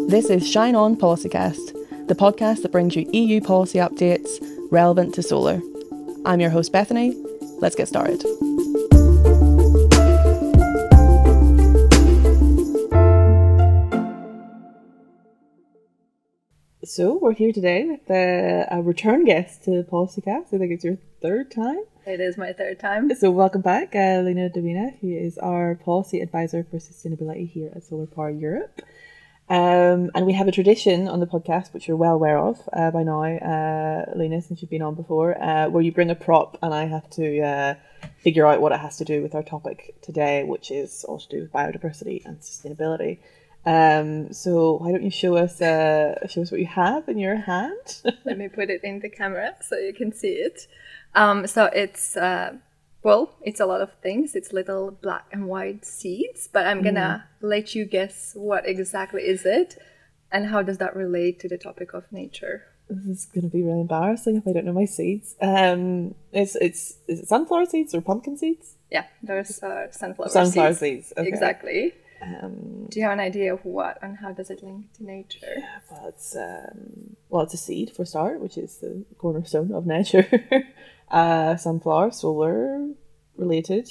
This is Shine On Policycast, the podcast that brings you EU policy updates relevant to solar. I'm your host Bethany. Let's get started. So we're here today with a return guest to Policycast. I think it's your third time. It is my third time. So welcome back, Lina Dubina, who is our policy advisor for sustainability here at SolarPower Europe. And we have a tradition on the podcast, which you're well aware of by now, Lina, since you've been on before, where you bring a prop and I have to figure out what it has to do with our topic today, which is all to do with biodiversity and sustainability. So why don't you show us what you have in your hand? Let me put it in the camera so you can see it. So it's it's a lot of things. It's little black and white seeds, but I'm gonna let you guess what exactly is it and how does that relate to the topic of nature. This is gonna be really embarrassing if I don't know my seeds. Is it sunflower seeds or pumpkin seeds? Yeah, there's sunflower seeds. Okay. Exactly. Do you have an idea of what and how does it link to nature? Yeah, well, it's a seed for a start, which is the cornerstone of nature. Sunflower, solar related.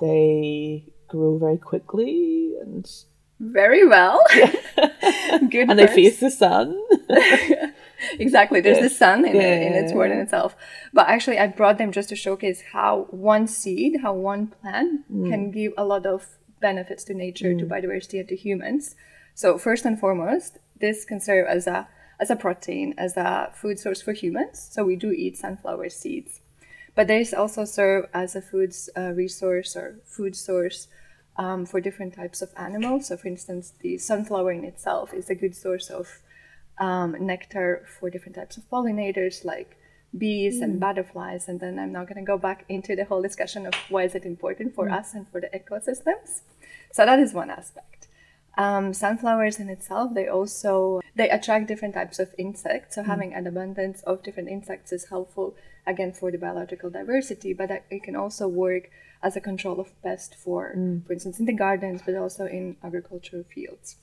They grow very quickly and very well. Good. And they face the sun. Exactly, there's the sun in its word in itself. But actually, I brought them just to showcase how one seed, how one plant can give a lot of benefits to nature, to biodiversity, and to humans. So first and foremost, this can serve as a protein, as a food source for humans. So we do eat sunflower seeds. But they also serve as a food resource or food source for different types of animals. So for instance, the sunflower in itself is a good source of nectar for different types of pollinators like bees and butterflies. And then I'm not going to go back into the whole discussion of why is it important for us and for the ecosystems. So that is one aspect. Sunflowers in itself, they attract different types of insects. So having an abundance of different insects is helpful, again, for the biological diversity, but it can also work as a control of pests for instance, in the gardens, but also in agricultural fields.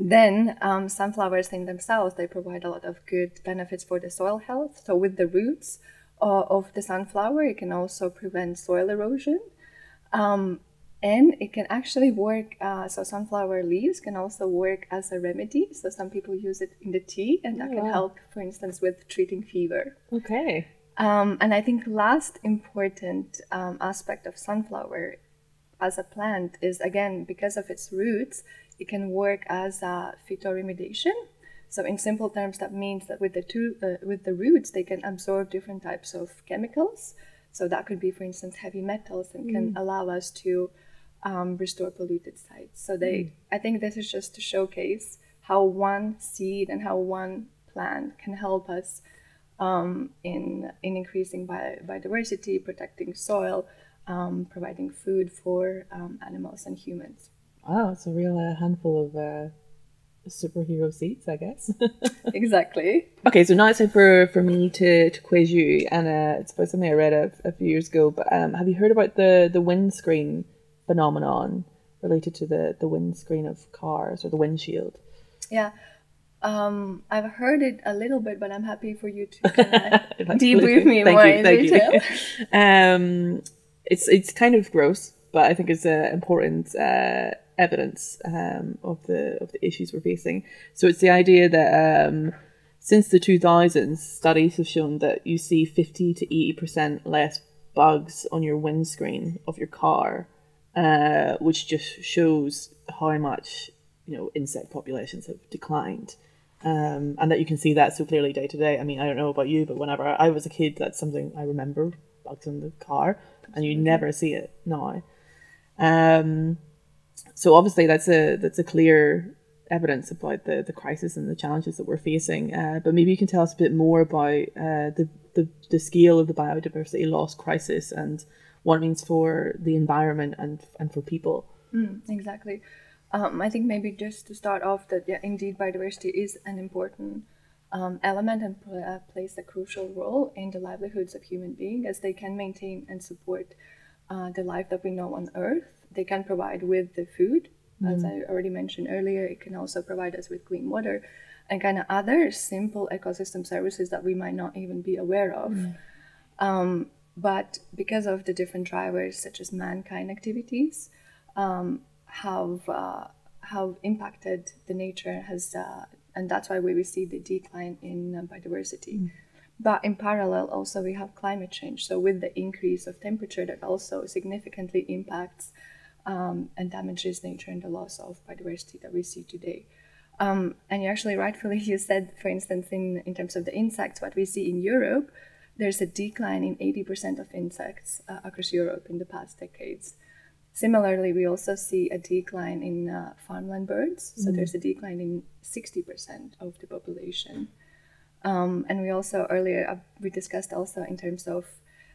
Then sunflowers in themselves, they provide a lot of good benefits for the soil health. So with the roots of the sunflower, it can also prevent soil erosion. And it can actually work, so sunflower leaves can also work as a remedy. So some people use it in the tea and that can help, for instance, with treating fever. Okay. And I think last important aspect of sunflower as a plant is, again, because of its roots, it can work as a phytoremediation. So in simple terms, that means that with the roots, they can absorb different types of chemicals. So that could be, for instance, heavy metals and can allow us to restore polluted sites. So I think this is just to showcase how one seed and how one plant can help us in increasing biodiversity, protecting soil, providing food for animals and humans. Wow, it's a real handful of superhero seeds, I guess. Exactly. Okay, so now it's time for me to quiz you, and it's about something I read a few years ago. But have you heard about the windscreen phenomenon related to the windscreen of cars or the windshield? Yeah, I've heard it a little bit, but I'm happy for you to debrief me more in detail. It's kind of gross, but I think it's important evidence of the issues we're facing. So it's the idea that since the 2000s, studies have shown that you see 50 to 80% less bugs on your windscreen of your car, which just shows how much insect populations have declined, and that you can see that so clearly day to day. I mean, I don't know about you, but whenever I was a kid, that's something I remember, bugs in the car, and you never see it now. So obviously that's a clear evidence about the crisis and the challenges that we're facing. But maybe you can tell us a bit more about the scale of the biodiversity loss crisis and what it means for the environment and for people. Exactly. I think maybe just to start off that, indeed, biodiversity is an important element and plays a crucial role in the livelihoods of human beings, as they can maintain and support the life that we know on Earth. They can provide with the food, as I already mentioned earlier. It can also provide us with clean water and kind of other simple ecosystem services that we might not even be aware of. But because of the different drivers, such as mankind activities, have impacted the nature, and that's why we see the decline in biodiversity. But in parallel, also we have climate change. So with the increase of temperature, that also significantly impacts and damages nature, and the loss of biodiversity that we see today. And you actually rightfully you said, for instance, in terms of the insects, what we see in Europe, there's a decline in 80% of insects across Europe in the past decades. Similarly, we also see a decline in farmland birds. So there's a decline in 60% of the population. And we also earlier, we discussed also in terms of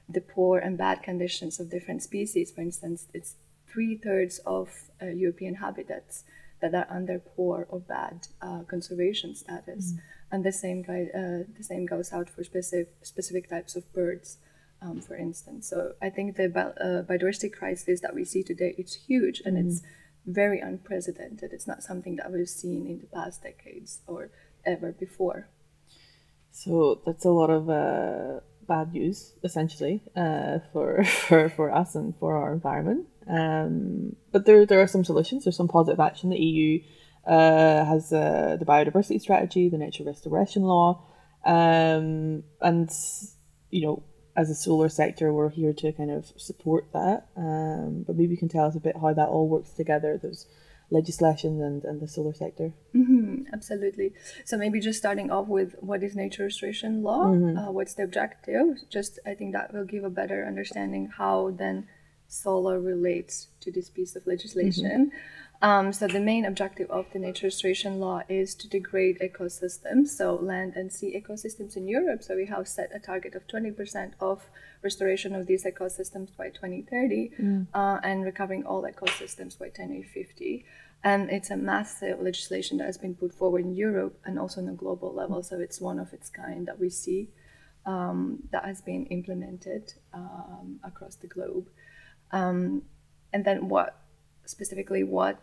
the poor and bad conditions of different species. For instance, it's 3/3 of European habitats that are under poor or bad conservation status. And the same goes out for specific types of birds, for instance. So I think the biodiversity crisis that we see today, it's huge, and it's very unprecedented. It's not something that we've seen in the past decades or ever before. So that's a lot of bad news, essentially, for us and for our environment. But there are some solutions. There's some positive action. The EU has the biodiversity strategy, the nature restoration law, and as a solar sector, we're here to kind of support that. But maybe you can tell us a bit how that all works together. There's legislation and the solar sector. Absolutely. So maybe just starting off with what is nature restoration law, what's the objective? Just I think that will give a better understanding how then solar relates to this piece of legislation. So the main objective of the nature restoration law is to degrade ecosystems, so land and sea ecosystems in Europe. So we have set a target of 20% of restoration of these ecosystems by 2030 and recovering all ecosystems by 2050. And it's a massive legislation that has been put forward in Europe and also on a global level. So it's one of its kind that we see that has been implemented across the globe. And then what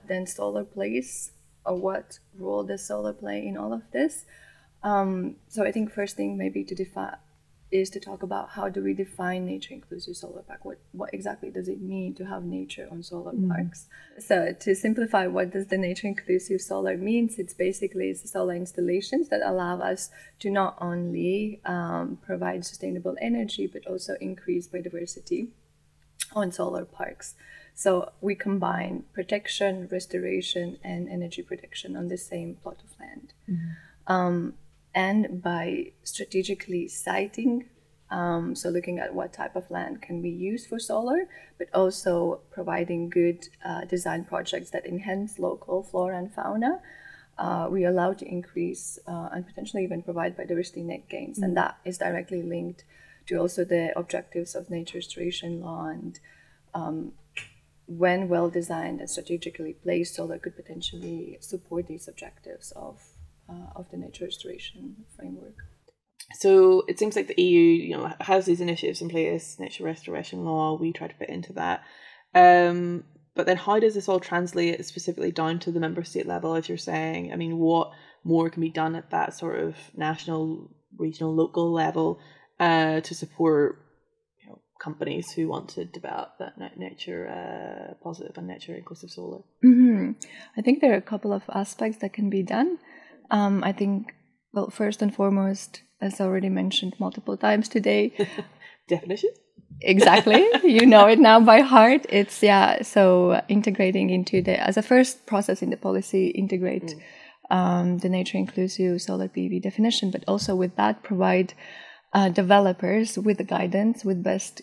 then solar plays, or what role does solar play in all of this? So I think first thing maybe to define is to talk about how do we define nature inclusive solar park? What exactly does it mean to have nature on solar parks? So to simplify, what does the nature inclusive solar means? It's basically solar installations that allow us to not only provide sustainable energy, but also increase biodiversity on solar parks. So we combine protection, restoration, and energy protection on the same plot of land. And by strategically siting, so looking at what type of land can be used for solar, but also providing good design projects that enhance local flora and fauna, we allow to increase and potentially even provide biodiversity net gains. And that is directly linked to also the objectives of nature restoration law, and when well designed and strategically placed, solar could potentially support these objectives of the nature restoration framework. So it seems like the EU, has these initiatives in place, nature restoration law. We try to fit into that. But then how does this all translate specifically down to the member state level, as you're saying? I mean, what more can be done at that sort of national, regional, local level to support companies who want to develop that nature positive and nature inclusive solar? I think there are a couple of aspects that can be done. I think, well, first and foremost, as already mentioned multiple times today, definition. Exactly, you know it now by heart. It's so integrating into as a first process in the policy, integrate the nature inclusive solar PV definition, but also with that provide developers with the guidance, with best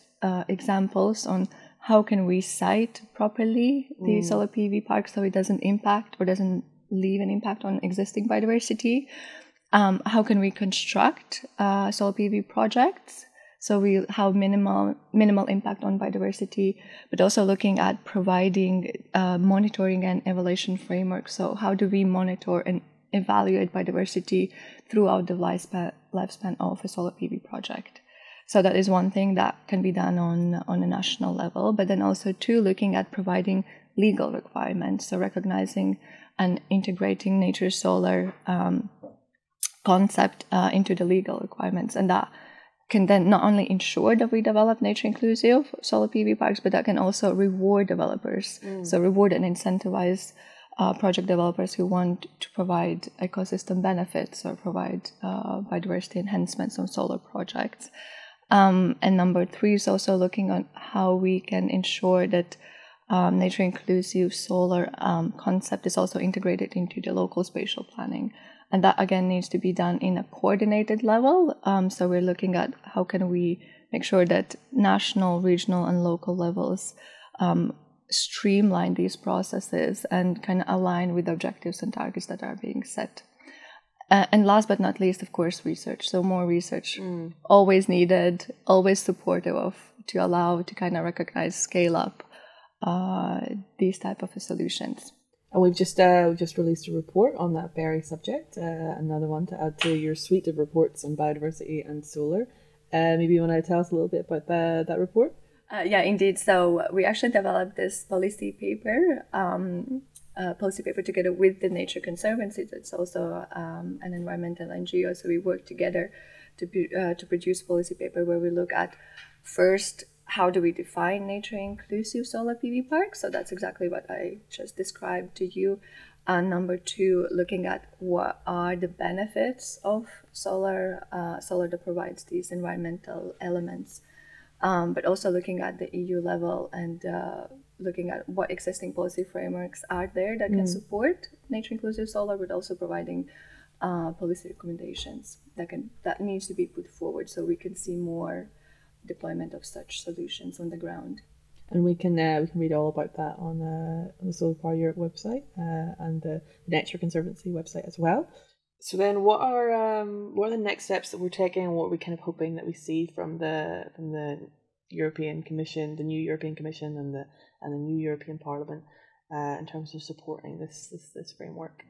examples on how can we site properly the solar PV park so it doesn't impact or doesn't leave an impact on existing biodiversity. How can we construct solar PV projects so we have minimal impact on biodiversity, but also looking at providing monitoring and evaluation framework. So how do we monitor and evaluate biodiversity throughout the lifespan of a solar PV project. So that is one thing that can be done on a national level, but then also too looking at providing legal requirements, so recognizing and integrating nature solar concept into the legal requirements, and that can then not only ensure that we develop nature-inclusive solar PV parks, but that can also reward developers. So reward and incentivize project developers who want to provide ecosystem benefits or provide biodiversity enhancements on solar projects. And number 3 is also looking on how we can ensure that nature-inclusive solar concept is also integrated into the local spatial planning. And that, again, needs to be done in a coordinated level. So we're looking at how can we make sure that national, regional, and local levels streamline these processes and kind of align with objectives and targets that are being set. And last but not least, of course, research. So more research, always needed, always supportive of, to allow to kind of recognize, scale up these type of solutions. And we've just released a report on that very subject, another one to add to your suite of reports on biodiversity and solar. Maybe you want to tell us a little bit about that report? Yeah, indeed. So we actually developed this policy paper together with the Nature Conservancy. That's also an environmental NGO. So we work together to produce policy paper where we look at first, how do we define nature-inclusive solar PV parks? So that's exactly what I just described to you. Number 2, looking at what are the benefits of solar that provides these environmental elements, but also looking at the EU level and looking at what existing policy frameworks are there that can support nature-inclusive solar, but also providing policy recommendations that needs to be put forward so we can see more deployment of such solutions on the ground. And we can read all about that on the SolarPower Europe website and the Nature Conservancy website as well. So then, what are the next steps that we're taking, and what are we kind of hoping that we see from the European Commission, the new European Commission, and the new European Parliament in terms of supporting this framework?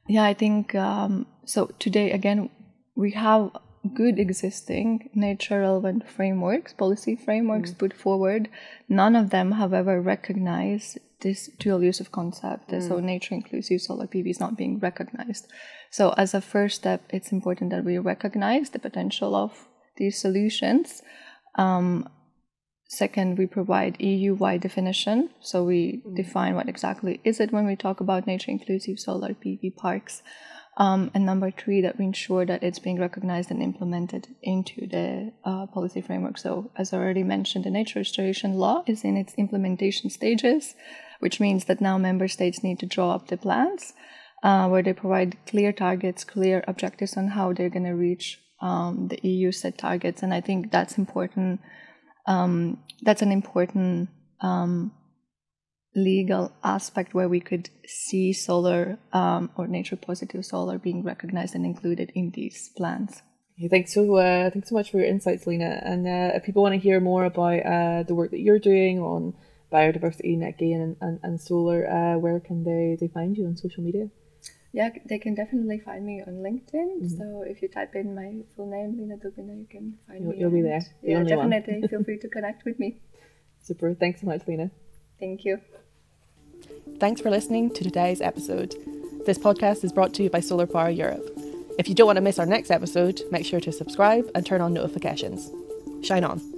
Yeah, I think so. Today, again, we have good existing nature-relevant frameworks, policy frameworks put forward. None of them have ever recognized this dual use of concept. So nature-inclusive solar PV is not being recognized. So as a first step, it's important that we recognize the potential of these solutions. Second, we provide EU-wide definition. So we define what exactly is it when we talk about nature-inclusive solar PV parks. And number 3, that we ensure that it's being recognized and implemented into the policy framework. So as I already mentioned, the nature restoration law is in its implementation stages, which means that now member states need to draw up the plans where they provide clear targets, clear objectives on how they're going to reach the EU set targets. And I think that's important. That's an important legal aspect where we could see solar or nature positive solar being recognized and included in these plans. Thanks so much for your insights, Lina. And if people want to hear more about the work that you're doing on biodiversity, net gain, and solar, where can they find you on social media? Yeah, they can definitely find me on LinkedIn. So if you type in my full name, Lina Dubina, you can find me. You'll be there. Yeah, definitely. Feel free to connect with me. Super. Thanks so much, Lina. Thank you. Thanks for listening to today's episode. This podcast is brought to you by SolarPower Europe. If you don't want to miss our next episode, make sure to subscribe and turn on notifications. Shine on.